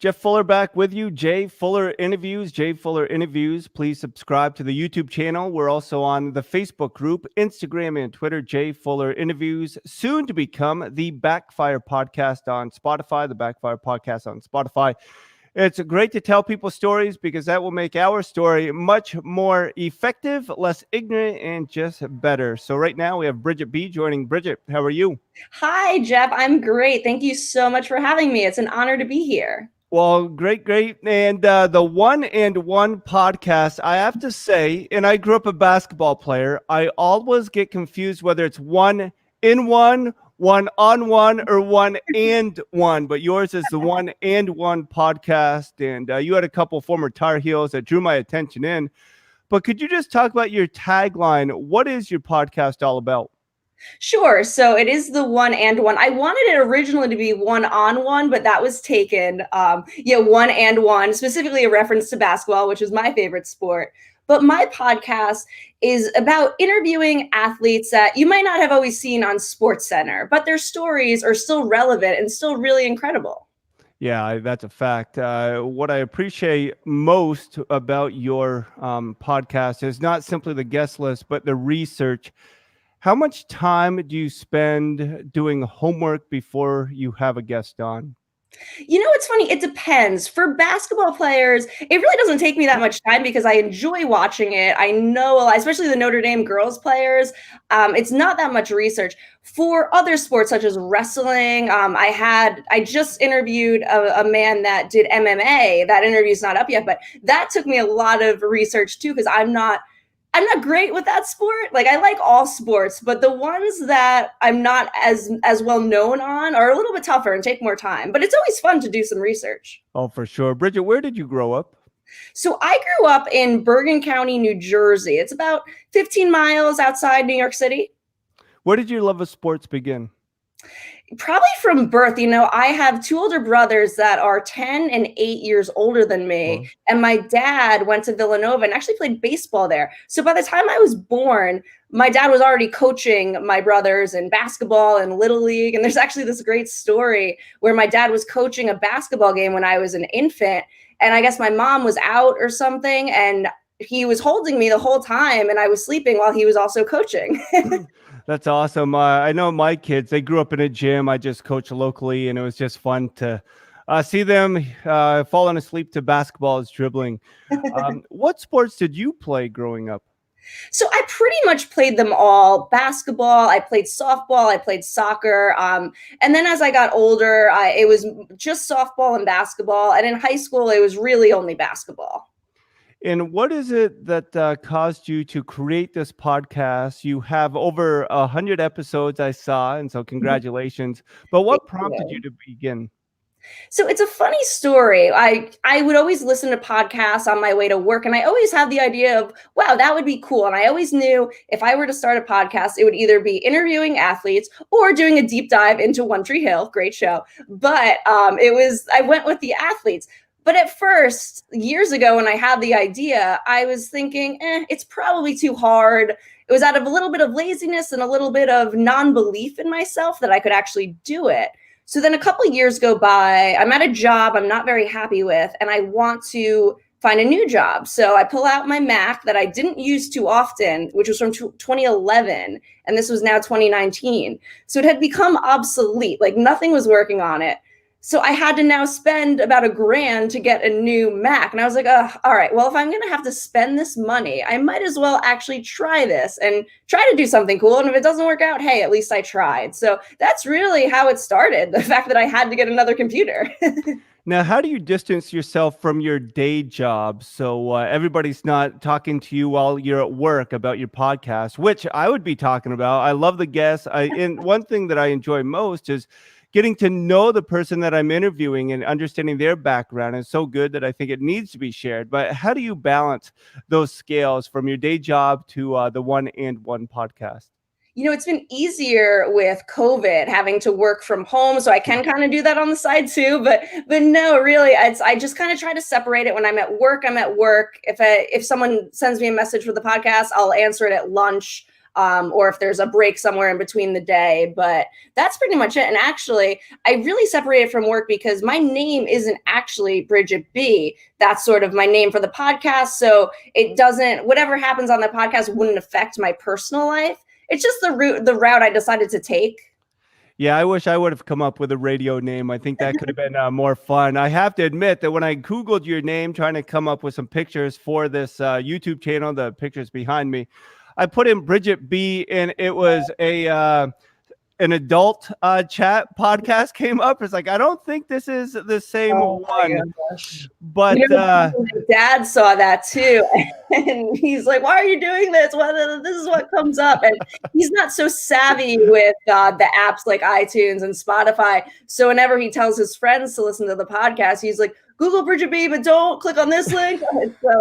Jeff Fuller back with you. Jay Fuller Interviews. Jay Fuller Interviews. Please subscribe to the YouTube channel. We're also on the Facebook group, Instagram, and Twitter. Jay Fuller Interviews. Soon to become the Backfire Podcast on Spotify. The Backfire Podcast on Spotify. It's great to tell people stories because that will make our story much more effective, less ignorant, and just better. So right now we have Bridget B joining. Bridget, how are you? Hi, Jeff. I'm great. Thank you so much for having me. It's an honor to be here. Well, great. And the One and One podcast, I have to say, and I grew up a basketball player, I always get confused whether it's one in one, one on one, or one and one. But yours is the One and One podcast. And you had a couple former Tar Heels that drew my attention in. But could you just talk about your tagline? What is your podcast all about? Sure. So it is the One and One. I wanted it originally to be one on one, but that was taken. One and One, specifically a reference to basketball, which is my favorite sport. But my podcast is about interviewing athletes that you might not have always seen on SportsCenter, but their stories are still relevant and still really incredible. Yeah, that's a fact. What I appreciate most about your podcast is not simply the guest list, but the research. How much time do you spend doing homework before you have a guest on? You know, it's funny. It depends. For basketball players, it really doesn't take me that much time because I enjoy watching it. I know a lot, especially the Notre Dame girls players. It's not that much research. For other sports such as wrestling, I just interviewed a man that did MMA. That interview's not up yet, but that took me a lot of research too because I'm not great with that sport. Like I like all sports, but the ones that I'm not as well known on are a little bit tougher and take more time. But it's always fun to do some research. Oh, for sure. Bridget, where did you grow up? So I grew up in Bergen County, New Jersey. It's about 15 miles outside New York City. Where did your love of sports begin? Probably from birth. You know, I have two older brothers that are 10 and 8 years older than me. Oh. And my dad went to Villanova and actually played baseball there. So by the time I was born, my dad was already coaching my brothers in basketball and Little League. And there's actually this great story where my dad was coaching a basketball game when I was an infant. And I guess my mom was out or something. And he was holding me the whole time. And I was sleeping while he was also coaching. That's awesome. I know my kids, they grew up in a gym. I just coach locally, and it was just fun to see them falling asleep to basketball as dribbling. What sports did you play growing up? So I pretty much played them all. Basketball, I played softball, I played soccer. And then as I got older, it was just softball and basketball. And in high school, it was really only basketball. And what is it that caused you to create this podcast? You have over 100 episodes, I saw, and so congratulations. But what prompted you to begin? So it's a funny story. I would always listen to podcasts on my way to work, and I always had the idea of, wow, that would be cool. And I always knew if I were to start a podcast, it would either be interviewing athletes or doing a deep dive into One Tree Hill, great show. But I went with the athletes. But at first, years ago, when I had the idea, I was thinking, it's probably too hard. It was out of a little bit of laziness and a little bit of non-belief in myself that I could actually do it. So then a couple of years go by, I'm at a job I'm not very happy with, and I want to find a new job. So I pull out my Mac that I didn't use too often, which was from 2011, and this was now 2019. So it had become obsolete, like nothing was working on it. So I had to now spend about $1,000 to get a new Mac. And I was like, all right, well, if I'm going to have to spend this money, I might as well actually try this and try to do something cool. And if it doesn't work out, hey, at least I tried. So that's really how it started, the fact that I had to get another computer. Now, how do you distance yourself from your day job so everybody's not talking to you while you're at work about your podcast, which I would be talking about? I love the guests. And one thing that I enjoy most is getting to know the person that I'm interviewing and understanding their background is so good that I think it needs to be shared. But how do you balance those scales from your day job to the One and One podcast? You know, it's been easier with COVID having to work from home. So I can kind of do that on the side too. But no, really, I just kind of try to separate it. When I'm at work, I'm at work. If someone sends me a message for the podcast, I'll answer it at lunch. or if there's a break somewhere in between the day. But that's pretty much it. And actually, I really separated from work because my name isn't actually Bridget B. That's sort of my name for the podcast. So it doesn't, whatever happens on the podcast wouldn't affect my personal life. It's just the route I decided to take. Yeah, I wish I would have come up with a radio name. I think that could have been more fun. I have to admit that when I Googled your name, trying to come up with some pictures for this YouTube channel, the pictures behind me, I put in Bridget B, and it was an adult chat podcast came up. It's like, I don't think this is the same one. But my dad saw that too, and he's like, "Why are you doing this? Well, this is what comes up." And he's not so savvy with the apps like iTunes and Spotify. So whenever he tells his friends to listen to the podcast, he's like, "Google Bridget B, but don't click on this link." So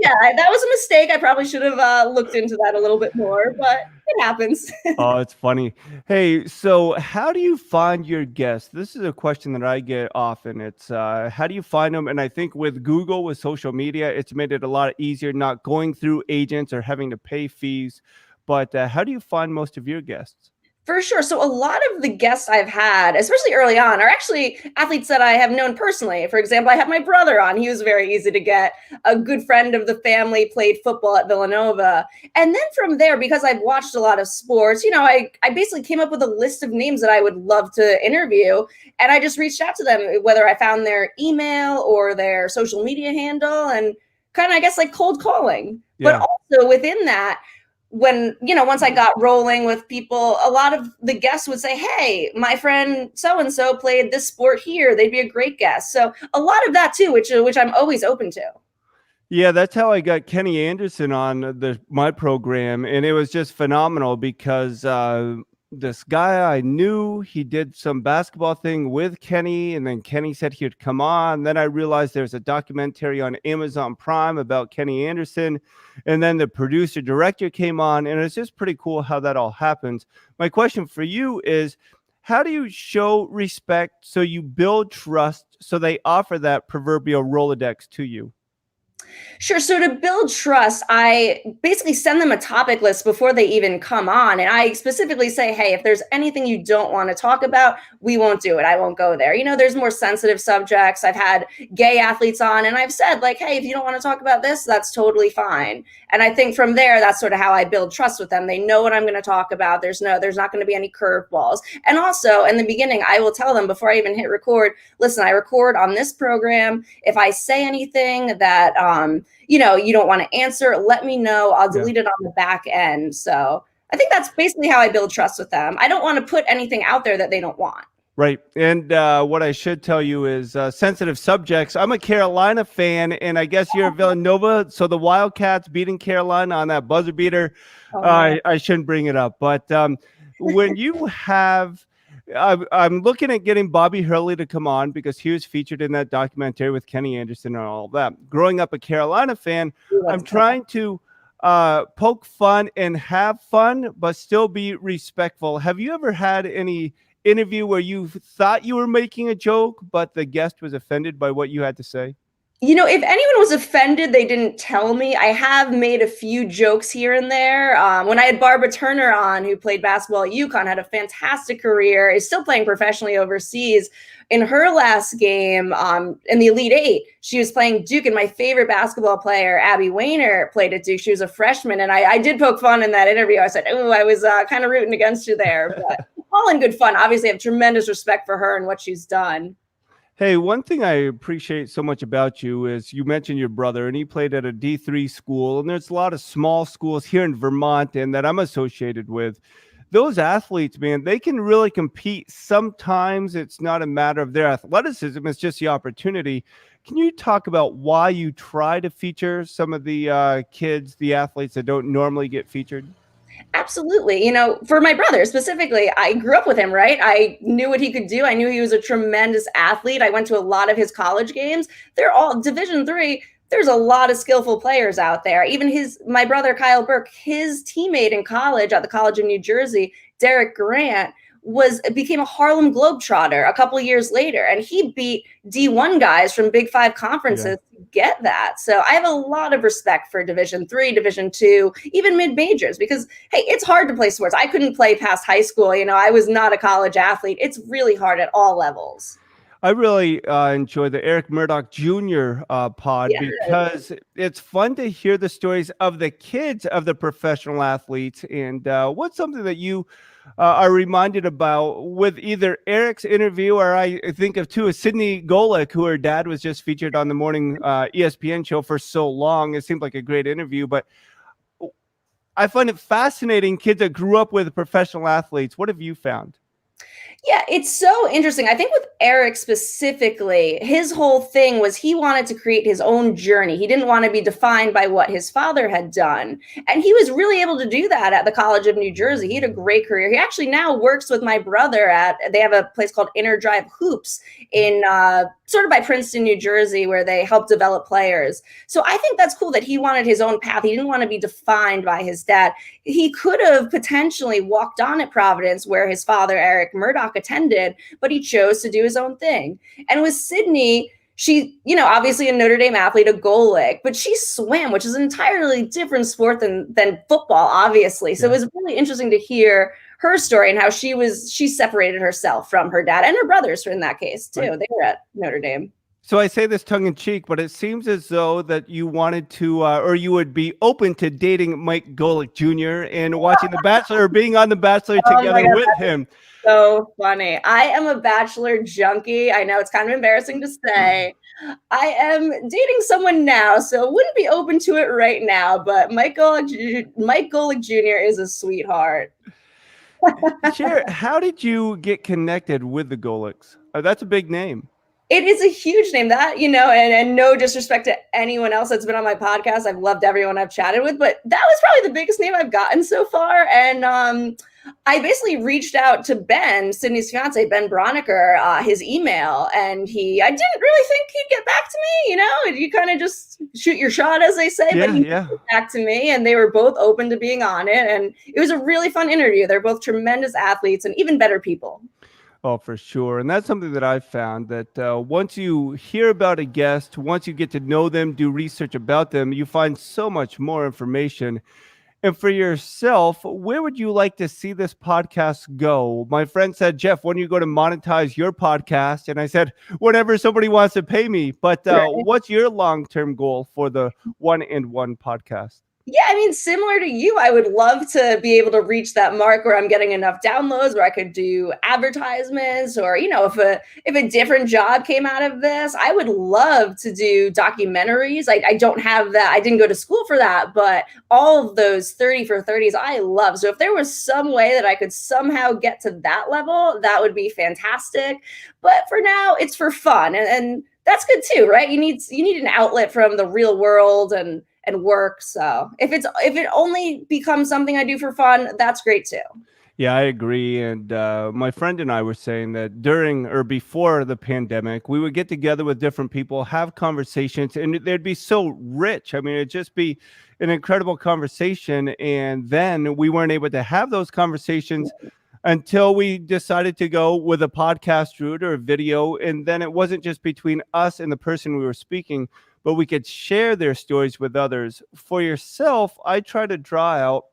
yeah, that was a mistake. I probably should have looked into that a little bit more, but it happens. Oh, it's funny. Hey, so how do you find your guests? This is a question that I get often. It's how do you find them? And I think with Google, with social media, it's made it a lot easier, not going through agents or having to pay fees. But how do you find most of your guests? For sure. So a lot of the guests I've had, especially early on, are actually athletes that I have known personally. For example, I had my brother on. He was very easy to get. A good friend of the family played football at Villanova. And then from there, because I've watched a lot of sports, I basically came up with a list of names that I would love to interview. And I just reached out to them, whether I found their email or their social media handle, and kind of, I guess, like cold calling. Yeah. But also within that, when, once I got rolling with people, a lot of the guests would say, "Hey, my friend so-and-so played this sport here. They'd be a great guest." So a lot of that too, which I'm always open to. Yeah, that's how I got Kenny Anderson on my program, and it was just phenomenal because this guy I knew, he did some basketball thing with Kenny, and then Kenny said he would come on. Then I realized there's a documentary on Amazon Prime about Kenny Anderson, and then the producer director came on, and it's just pretty cool how that all happens. My question for you is, how do you show respect so you build trust so they offer that proverbial Rolodex to you? Sure. So to build trust, I basically send them a topic list before they even come on. And I specifically say, "Hey, if there's anything you don't want to talk about, we won't do it. I won't go there." There's more sensitive subjects. I've had gay athletes on, and I've said, like, "Hey, if you don't want to talk about this, that's totally fine." And I think from there, that's sort of how I build trust with them. They know what I'm going to talk about. There's not going to be any curveballs. And also in the beginning, I will tell them before I even hit record, "Listen, I record on this program. If I say anything that, you don't want to answer, let me know. I'll delete it on the back end." So I think that's basically how I build trust with them. I don't want to put anything out there that they don't want. Right. And what I should tell you is sensitive subjects. I'm a Carolina fan, and I guess you're Villanova. So the Wildcats beating Carolina on that buzzer beater, I shouldn't bring it up. But when you have, I'm looking at getting Bobby Hurley to come on because he was featured in that documentary with Kenny Anderson and all that. Growing up a Carolina fan, I'm trying to poke fun and have fun, but still be respectful. Have you ever had any interview where you thought you were making a joke, but the guest was offended by what you had to say? If anyone was offended, they didn't tell me. I have made a few jokes here and there. When I had Barbara Turner on, who played basketball at UConn, had a fantastic career, is still playing professionally overseas. In her last game in the Elite Eight, she was playing Duke, and my favorite basketball player, Abby Wayner, played at Duke. She was a freshman, and I did poke fun in that interview. I said, "Oh, I was kind of rooting against you there," but all in good fun. Obviously, I have tremendous respect for her and what she's done. Hey, one thing I appreciate so much about you is you mentioned your brother, and he played at a D3 school, and there's a lot of small schools here in Vermont and that I'm associated with. Those athletes, man, they can really compete. Sometimes it's not a matter of their athleticism, it's just the opportunity. Can you talk about why you try to feature some of the kids, the athletes that don't normally get featured? Absolutely. For my brother specifically, I grew up with him, right? I knew what he could do. I knew he was a tremendous athlete. I went to a lot of his college games. They're all Division III. There's a lot of skillful players out there. Even my brother, Kyle Burke, his teammate in college at the College of New Jersey, Derek Grant, became a Harlem Globetrotter a couple of years later. And he beat D1 guys from Big Five conferences to get that. So I have a lot of respect for Division 3, Division 2, even mid majors, because hey, it's hard to play sports. I couldn't play past high school. I was not a college athlete. It's really hard at all levels. I really enjoy the Eric Murdoch Jr. Pod Yeah. because it's fun to hear the stories of the kids of the professional athletes. And what's something that you are reminded about with either Eric's interview, or I think of too, Sydney Golick, who her dad was just featured on the morning ESPN show for so long. It seemed like a great interview, but I find it fascinating, kids that grew up with professional athletes. What have you found? Yeah, it's so interesting. I think with Eric specifically, his whole thing was he wanted to create his own journey. He didn't want to be defined by what his father had done. And he was really able to do that at the College of New Jersey. He had a great career. He actually now works with my brother they have a place called Inner Drive Hoops in sort of by Princeton, New Jersey, where they help develop players. So I think that's cool that he wanted his own path. He didn't want to be defined by his dad. He could have potentially walked on at Providence, where his father, Eric Murdoch, attended, but he chose to do his own thing. And with Sydney, she, obviously a Notre Dame athlete, a Golick, but she swam, which is an entirely different sport than football, obviously. So it was really interesting to hear her story and how she separated herself from her dad and her brothers in that case too. Right. They were at Notre Dame. So I say this tongue in cheek, but it seems as though that you wanted to, or you would be open to dating Mike Golick Jr. and watching The Bachelor, or being on The Bachelor together with him. So funny. I am a Bachelor junkie. I know it's kind of embarrassing to say. I am dating someone now, so wouldn't be open to it right now. But Mike Golick Jr. is a sweetheart. Sure. How did you get connected with the Golicks? That's a big name. It is a huge name, that, and no disrespect to anyone else that's been on my podcast. I've loved everyone I've chatted with, but that was probably the biggest name I've gotten so far. And I basically reached out to Ben, Sydney's fiance, Ben Broniker, his email, and I didn't really think he'd get back to me. You kind of just shoot your shot, as they say, but he got back to me, and they were both open to being on it. And it was a really fun interview. They're both tremendous athletes and even better people. Oh, for sure. And that's something that I've found, that once you hear about a guest, once you get to know them, do research about them, you find so much more information. And for yourself, where would you like to see this podcast go? My friend said, Jeff, when are you going to monetize your podcast? And I said, whenever somebody wants to pay me. But what's your long-term goal for the One and One podcast? Yeah, I mean, similar to you, I would love to be able to reach that mark where I'm getting enough downloads where I could do advertisements, or, if a different job came out of this, I would love to do documentaries. I don't have that. I didn't go to school for that, but all of those 30 for 30s, I love. So if there was some way that I could somehow get to that level, that would be fantastic. But for now, it's for fun. And that's good too, right? You need an outlet from the real world and work. So if it only becomes something I do for fun, that's great too. Yeah, I agree. And my friend and I were saying that during or before the pandemic, we would get together with different people, have conversations, and they'd be so rich. I mean, it'd just be an incredible conversation. And then we weren't able to have those conversations until we decided to go with a podcast route or a video. And then it wasn't just between us and the person we were speaking, but we could share their stories with others. For yourself, I try to draw out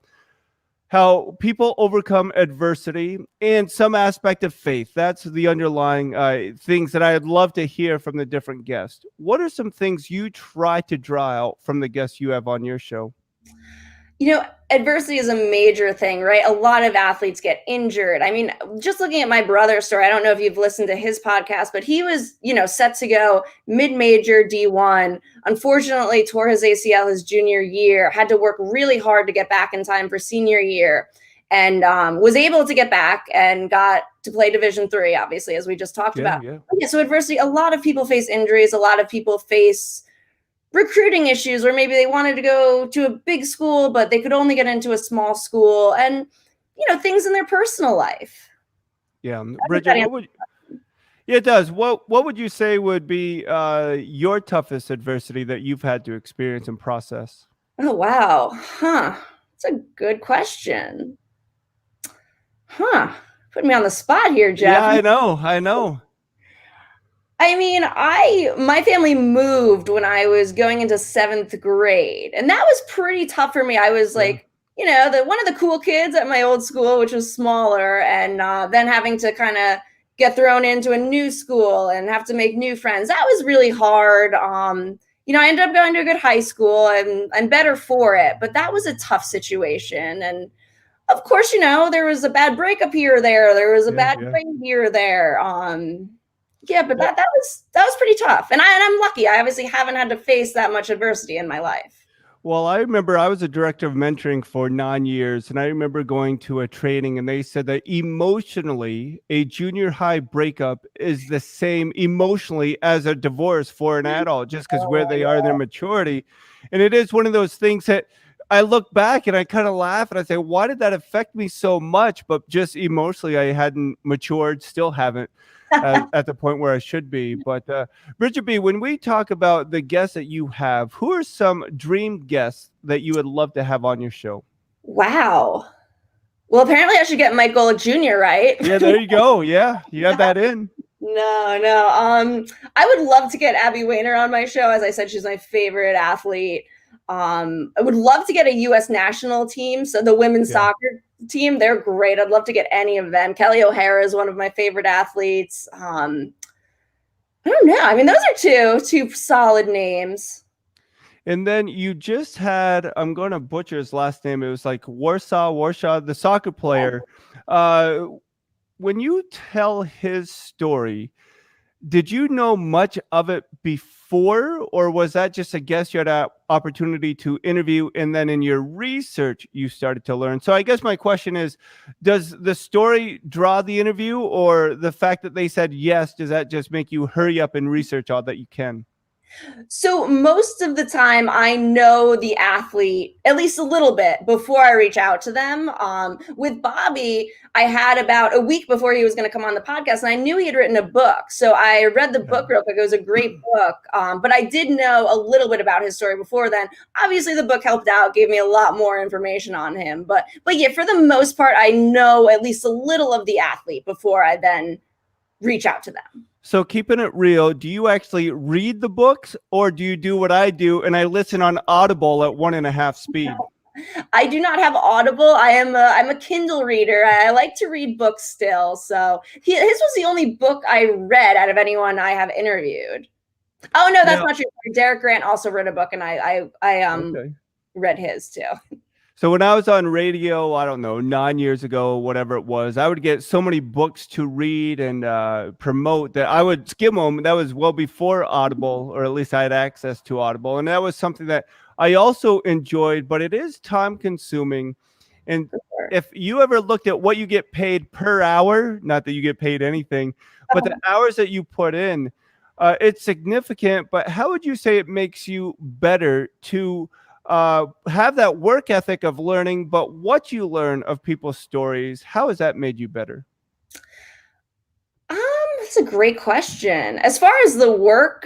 how people overcome adversity and some aspect of faith. That's the underlying things that I'd love to hear from the different guests. What are some things you try to draw out from the guests you have on your show? Adversity is a major thing, right? A lot of athletes get injured. I mean, just looking at my brother's story, I don't know if you've listened to his podcast, but he was, set to go mid-major D1. Unfortunately, tore his ACL his junior year, had to work really hard to get back in time for senior year, and was able to get back and got to play Division 3, obviously, as we just talked about. Yeah, so adversity, a lot of people face injuries. A lot of people face recruiting issues, where maybe they wanted to go to a big school, but they could only get into a small school, and, things in their personal life. Yeah. Bridget, it does. What would you say would be your toughest adversity that you've had to experience and process? Oh, wow. That's a good question. Putting me on the spot here, Jeff. Yeah, I know. I mean, my family moved when I was going into 7th grade, and that was pretty tough for me. I was Yeah. like, the one of the cool kids at my old school, which was smaller, and then having to kind of get thrown into a new school and have to make new friends. That was really hard. I ended up going to a good high school, and I'm better for it, but that was a tough situation. And of course, there was a bad breakup here or there. There was a Yeah. bad Yeah. grade here or there. Yeah, but Well, that was pretty tough, and I'm lucky. I obviously haven't had to face that much adversity in my life. Well, I remember I was a director of mentoring for 9 years, and I remember going to a training, and they said that emotionally, a junior high breakup is the same emotionally as a divorce for an adult, just because Oh where my they are in god. their maturity. And it is one of those things that I look back and I kind of laugh and I say, why did that affect me so much? But just emotionally, I hadn't matured, still haven't at the point where I should be. But Bridget B, when we talk about the guests that you have, who are some dream guests that you would love to have on your show? Wow. Well, apparently I should get Mike Golick Jr., right? Yeah, there you go. Yeah, you have that in. No, no. I would love to get Abby Wayner on my show. As I said, she's my favorite athlete. I would love to get a U.S. national team. So the women's Yeah. soccer team, they're great. I'd love to get any of them. Kelly O'Hara is one of my favorite athletes. I don't know. I mean, those are two solid names. And then you just had, I'm going to butcher his last name. It was like Warshaw, the soccer player. Uh, when you tell his story, did you know much of it before, or was that just a guess you had an opportunity to interview, and then in your research you started to learn? So I guess my question is, does the story draw the interview, or the fact that they said yes, does that just make you hurry up and research all that you can? So most of the time, I know the athlete at least a little bit before I reach out to them. With Bobby, I had about a week before he was going to come on the podcast, and I knew he had written a book. So I read the Yeah. book real quick. It was a great book, but I did know a little bit about his story before then. Obviously, the book helped out, gave me a lot more information on him. But yeah, for the most part, I know at least a little of the athlete before I then reach out to them. So keeping it real, do you actually read the books, or do you do what I do and I listen on Audible at 1.5 speed? I do not have Audible. I'm a Kindle reader. I like to read books still. So his was the only book I read out of anyone I have interviewed. Oh no, that's Now, not true. Derek Grant also wrote a book, and I okay. read his too. So when I was on radio, I don't know, 9 years ago, whatever it was, I would get so many books to read and promote that I would skim them. That was well before Audible, or at least I had access to Audible. And that was something that I also enjoyed, but it is time consuming. And if you ever looked at what you get paid per hour, not that you get paid anything, but the hours that you put in, it's significant. But how would you say it makes you better to have that work ethic of learning, but what you learn of people's stories, how has that made you better? That's a great question. As far as the work,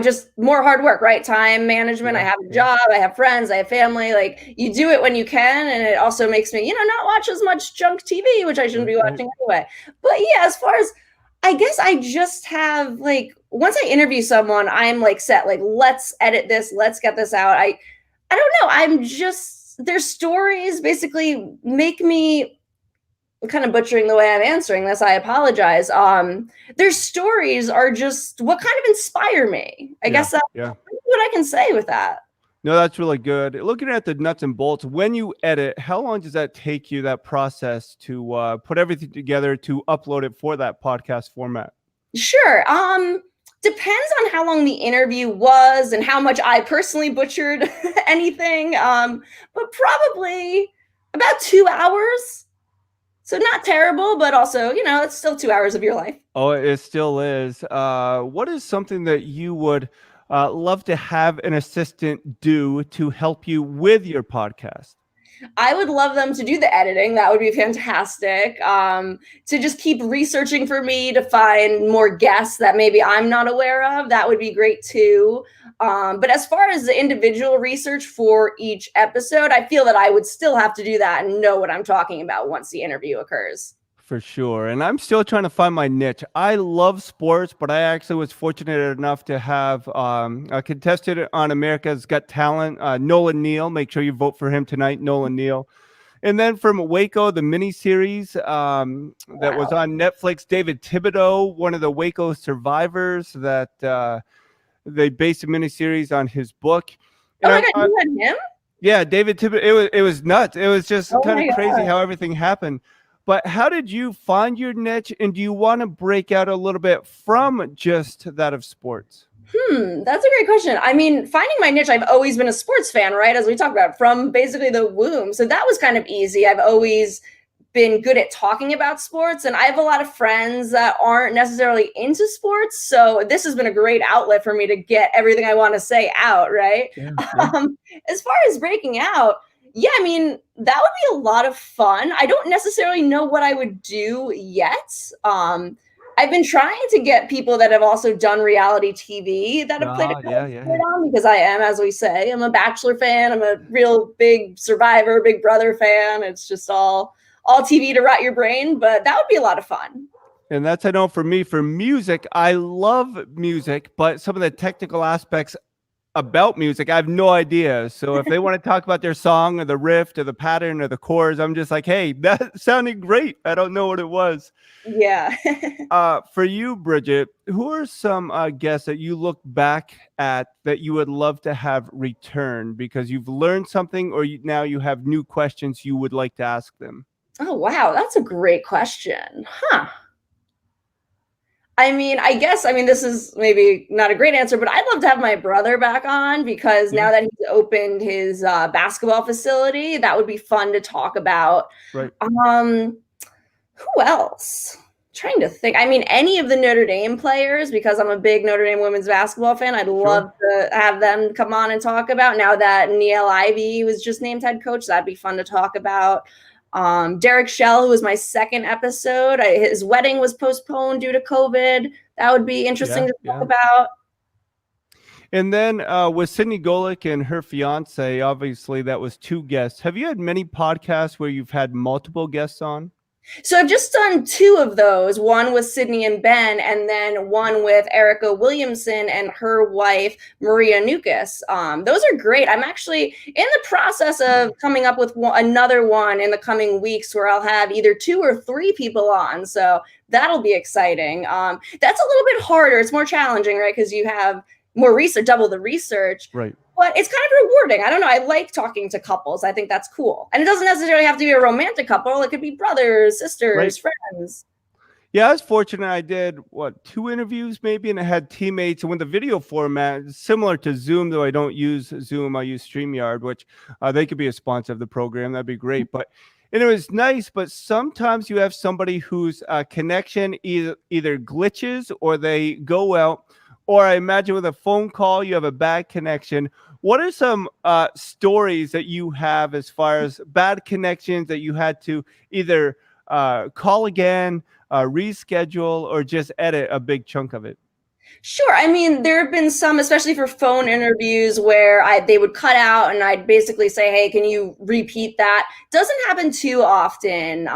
just more hard work, right? Time management. I Yeah, have a yeah, job, I have friends, I have family. Like you do it when you can, and it also makes me, not watch as much junk TV, which I shouldn't right, be right. watching anyway. But yeah, as far as I guess I just have like once I interview someone, I'm like set, like let's edit this, let's get this out. I don't know. I'm just their stories basically make me I'm kind of butchering the way I'm answering this. I apologize. Their stories are just what kind of inspire me. I Yeah, guess that's yeah. what I can say with that. No, that's really good. Looking at the nuts and bolts, when you edit, how long does that take you, that process to put everything together to upload it for that podcast format? Sure. Depends on how long the interview was and how much I personally butchered anything. But probably about 2 hours. So not terrible, but also, it's still 2 hours of your life. Oh, it still is. What is something that you would love to have an assistant do to help you with your podcast? I would love them to do the editing. That would be fantastic. To just keep researching for me to find more guests that maybe I'm not aware of. That would be great too. But as far as the individual research for each episode, I feel that I would still have to do that and know what I'm talking about once the interview occurs. For sure. And I'm still trying to find my niche. I love sports, but I actually was fortunate enough to have a contestant on America's Got Talent, Nolan Neal. Make sure you vote for him tonight, Nolan Neal. And then from Waco, the miniseries that was Wow. on Netflix, David Thibodeau, one of the Waco survivors, that they based a miniseries on his book. Oh And my God, you had him? yeah, David Thibodeau. It was nuts. It was just Oh kind of my crazy God. how everything happened. But how did you find your niche, and do you want to break out a little bit from just that of sports? That's a great question. I mean, finding my niche, I've always been a sports fan, right? As we talked about from basically the womb. So that was kind of easy. I've always been good at talking about sports, and I have a lot of friends that aren't necessarily into sports. So this has been a great outlet for me to get everything I want to say out, right? Yeah, yeah. As far as breaking out, yeah, I mean, that would be a lot of fun. I don't necessarily know what I would do yet. I've been trying to get people that have also done reality TV that have played a Yeah, college yeah, sport yeah. on, because I am, as we say, I'm a Bachelor fan. I'm a real big Survivor, Big Brother fan. It's just all TV to rot your brain, but that would be a lot of fun. And that's, I know, for me, for music, I love music, but some of the technical aspects about music, I have no idea. So if they want to talk about their song or the riff or the pattern or the chords, I'm just like, hey, that sounded great. I don't know what it was. Yeah. For you, Bridget, who are some guests that you look back at that you would love to have return because you've learned something, or now you have new questions you would like to ask them? Oh, wow. That's a great question. Huh. I mean, this is maybe not a great answer, but I'd love to have my brother back on, because Yeah, now that he's opened his basketball facility, that would be fun to talk about. right. Um, who else? Trying to think. I mean, any of the Notre Dame players, because I'm a big Notre Dame women's basketball fan. I'd Sure. love to have them come on and talk about, now that Neil Ivey was just named head coach. That'd be fun to talk about. Derek Shell, who was my second episode, his wedding was postponed due to COVID. That would be interesting Yeah, to talk yeah. about. And then with Sydney Golick and her fiance, obviously that was two guests. Have you had many podcasts where you've had multiple guests on? So I've just done two of those, one with Sydney and Ben, and then one with Erica Williamson and her wife, Maria Nukas. Those are great. I'm actually in the process of coming up with another one in the coming weeks, where I'll have either 2 or 3 people on. So that'll be exciting. That's a little bit harder. It's more challenging, right? Because you have more research, double the research. Right. But it's kind of rewarding. I don't know. I like talking to couples. I think that's cool. And it doesn't necessarily have to be a romantic couple. It could be brothers, sisters, Right. friends. Yeah, I was fortunate. I did 2 interviews maybe, and I had teammates. And when the video format is similar to Zoom, though I don't use Zoom, I use StreamYard, which they could be a sponsor of the program. That'd be great. But and it was nice. But sometimes you have somebody whose connection either glitches or they go out. Or I imagine with a phone call, you have a bad connection. What are some stories that you have as far as bad connections that you had to either call again, reschedule, or just edit a big chunk of it? Sure. I mean, there have been some, especially for phone interviews, where they would cut out and I'd basically say, "Hey, can you repeat that?" Doesn't happen too often.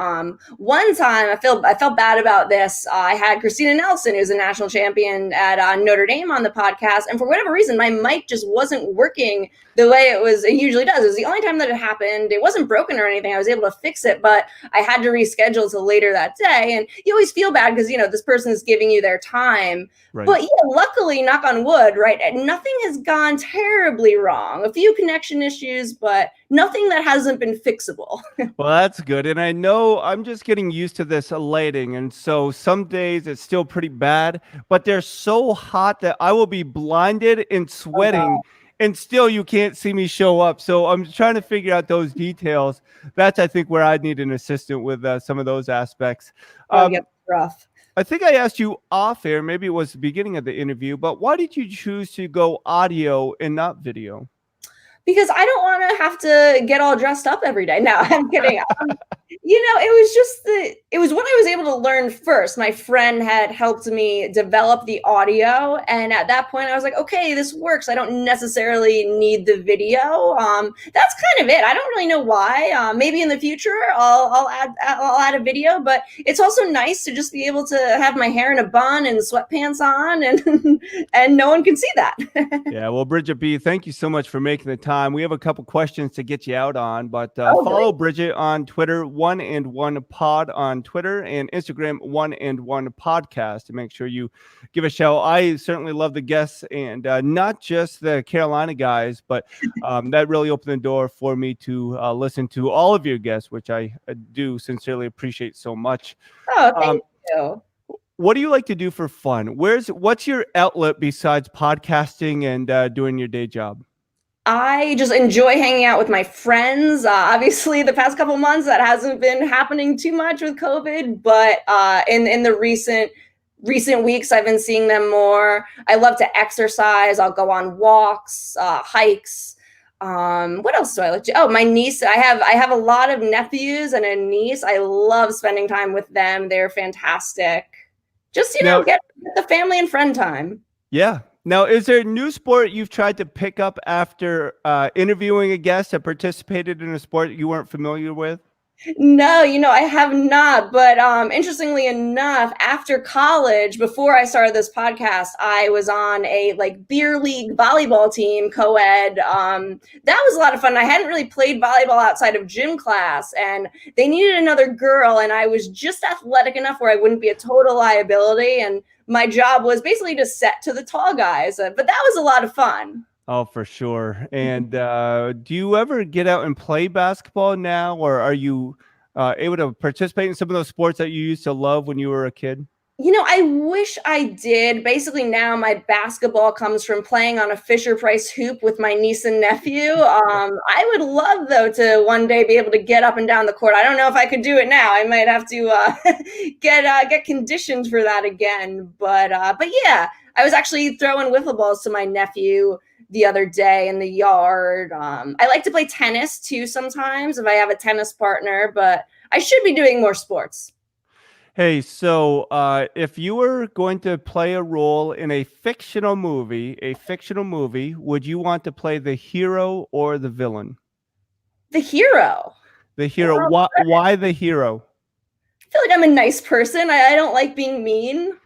One time, I felt bad about this. I had Christina Nelson, who's a national champion at Notre Dame, on the podcast, and for whatever reason, my mic just wasn't working the way it usually does. It was the only time that it happened. It wasn't broken or anything. I was able to fix it, but I had to reschedule till later that day. And you always feel bad because this person is giving you their time. Right. But yeah, luckily, knock on wood, right? Nothing has gone terribly wrong. A few connection issues, but nothing that hasn't been fixable. Well, that's good. And I know I'm just getting used to this lighting. And so some days it's still pretty bad, but they're so hot that I will be blinded and sweating. Oh, wow. And still you can't see me show up. So I'm trying to figure out those details. That's, I think, where I need an assistant with some of those aspects. Yeah, rough. I think I asked you off air, maybe it was the beginning of the interview, but why did you choose to go audio and not video? Because I don't want to have to get all dressed up every day. No, I'm kidding. It was what I was able to learn first. My friend had helped me develop the audio, and at that point I was like, okay, this works. I don't necessarily need the video. That's kind of it. I don't really know why. Maybe in the future I'll add a video, but it's also nice to just be able to have my hair in a bun and sweatpants on, and and no one can see that. Yeah, well, Bridget B, thank you so much for making the time. We have a couple questions to get you out on, but follow Bridget on Twitter, 1and1pod on Twitter, and Instagram, 1and1podcast, to make sure you give a shout. I certainly love the guests, and not just the Carolina guys, but that really opened the door for me to listen to all of your guests, which I do sincerely appreciate so much. Oh, thank you. What do you like to do for fun? What's your outlet besides podcasting and doing your day job? I just enjoy hanging out with my friends. Obviously, the past couple months that hasn't been happening too much with COVID, but in the recent weeks, I've been seeing them more. I love to exercise. I'll go on walks, hikes. What else do I like to? Oh, my niece. I have a lot of nephews and a niece. I love spending time with them. They're fantastic. Just, get the family and friend time. Yeah. Now, is there a new sport you've tried to pick up after interviewing a guest that participated in a sport you weren't familiar with? No, I have not. But interestingly enough, after college, before I started this podcast, I was on a beer league volleyball team, co-ed. That was a lot of fun. I hadn't really played volleyball outside of gym class, and they needed another girl, and I was just athletic enough where I wouldn't be a total liability. And my job was basically to set to the tall guys. But that was a lot of fun. Oh, for sure. And do you ever get out and play basketball now, or are you able to participate in some of those sports that you used to love when you were a kid? I wish I did. Basically, now my basketball comes from playing on a Fisher-Price hoop with my niece and nephew. I would love, though, to one day be able to get up and down the court. I don't know if I could do it now. I might have to get conditioned for that again. But yeah, I was actually throwing wiffle balls to my nephew the other day in the yard. I like to play tennis too sometimes if I have a tennis partner, but I should be doing more sports. Hey, so if you were going to play a role in a fictional movie, would you want to play the hero or the villain? The hero. The hero. Why the hero? I feel like I'm a nice person. I don't like being mean.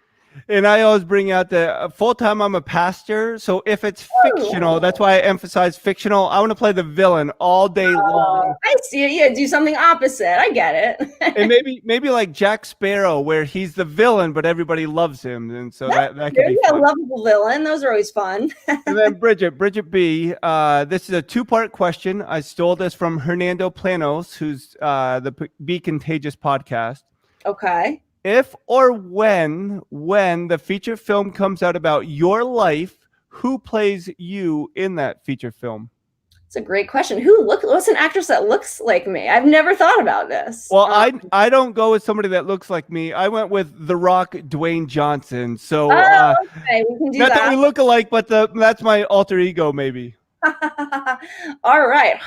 And I always bring out the full-time I'm a pastor. So if it's fictional, that's why I emphasize fictional. I want to play the villain all day long. I see it. Yeah, do something opposite. I get it. And maybe like Jack Sparrow, where he's the villain, but everybody loves him. And so that could be fun. A lovable villain. Those are always fun. And then Bridget B, this is a two-part question. I stole this from Hernando Planos, who's the Be Contagious podcast. Okay. If or when the feature film comes out about your life, who plays you in that feature film? It's a great question. What's an actress that looks like me? I've never thought about this. Well, I don't go with somebody that looks like me. I went with The Rock, Dwayne Johnson. So okay, we can do not that we look alike, but that's my alter ego, maybe. All right.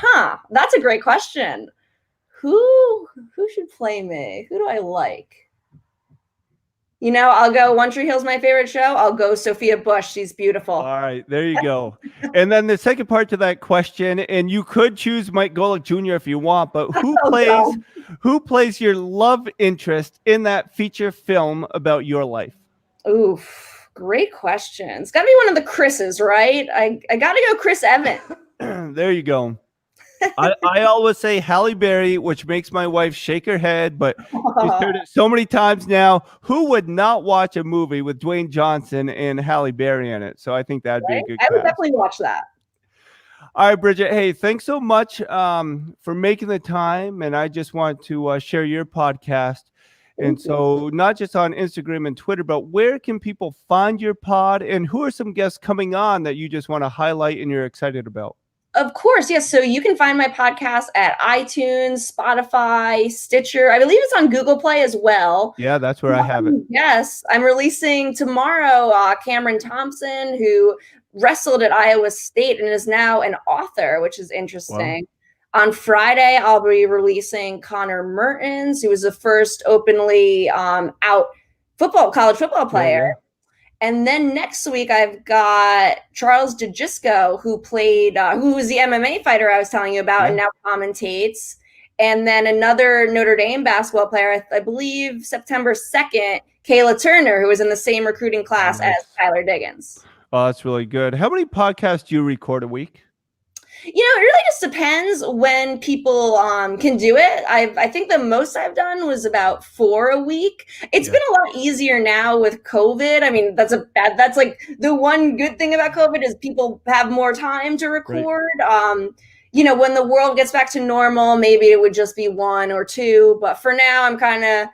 That's a great question. Who should play me? Who do I like? I'll go One Tree Hill's my favorite show. I'll go Sophia Bush. She's beautiful. All right, there you go. And then the second part to that question, and you could choose Mike Golick Jr. if you want, but who plays your love interest in that feature film about your life? Oof, great question. It's got to be one of the Chris's, right? I got to go Chris Evans. There you go. I always say Halle Berry, which makes my wife shake her head, but she's heard it so many times now. Who would not watch a movie with Dwayne Johnson and Halle Berry in it? So I think that'd be a good cast. I would definitely watch that. All right, Bridget. Hey, thanks so much for making the time. And I just want to share your podcast. And so not just on Instagram and Twitter, but where can people find your pod? And who are some guests coming on that you just want to highlight and you're excited about? Of course, yes. So you can find my podcast at iTunes, Spotify, Stitcher. I believe it's on Google Play as well. Yeah, that's where I have it. Yes. I'm releasing tomorrow Cameron Thompson, who wrestled at Iowa State and is now an author, which is interesting. On Friday, I'll be releasing Connor Mertens, who was the first openly out college football player. Yeah. And then next week, I've got Charles DeGisco, who was the MMA fighter I was telling you about, and now commentates. And then another Notre Dame basketball player, I believe September 2nd, Kayla Turner, who was in the same recruiting class as Tyler Diggins. Oh, that's really good. How many podcasts do you record a week? It really just depends when people can do it. I think the most I've done was about 4 a week. It's been a lot easier now with COVID. I mean, that's like the one good thing about COVID is people have more time to record. Right. When the world gets back to normal, maybe it would just be 1 or 2. But for now, I'm kind of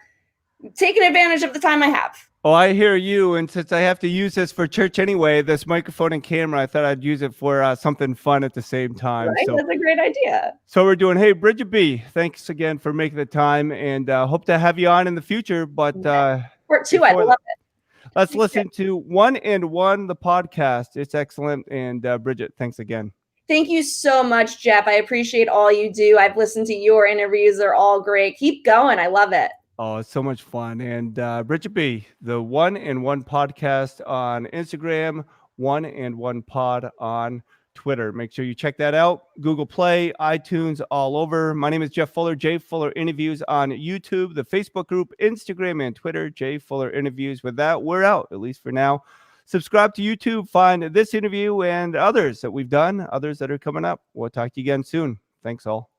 taking advantage of the time I have. Oh, I hear you. And since I have to use this for church anyway, this microphone and camera, I thought I'd use it for something fun at the same time. Right? So, that's a great idea. So we're doing, hey, Bridget B, thanks again for making the time, and hope to have you on in the future. But part 2, I love it. Let's listen to 1 and 1, the podcast. It's excellent. And Bridget, thanks again. Thank you so much, Jeff. I appreciate all you do. I've listened to your interviews. They're all great. Keep going. I love it. Oh, it's so much fun. And Bridget B, the 1 and 1 podcast on Instagram, 1 and 1 pod on Twitter. Make sure you check that out. Google Play, iTunes, all over. My name is Jeff Fuller, Jay Fuller Interviews on YouTube, the Facebook group, Instagram, and Twitter, Jay Fuller Interviews. With that, we're out, at least for now. Subscribe to YouTube, find this interview and others that we've done, others that are coming up. We'll talk to you again soon. Thanks all.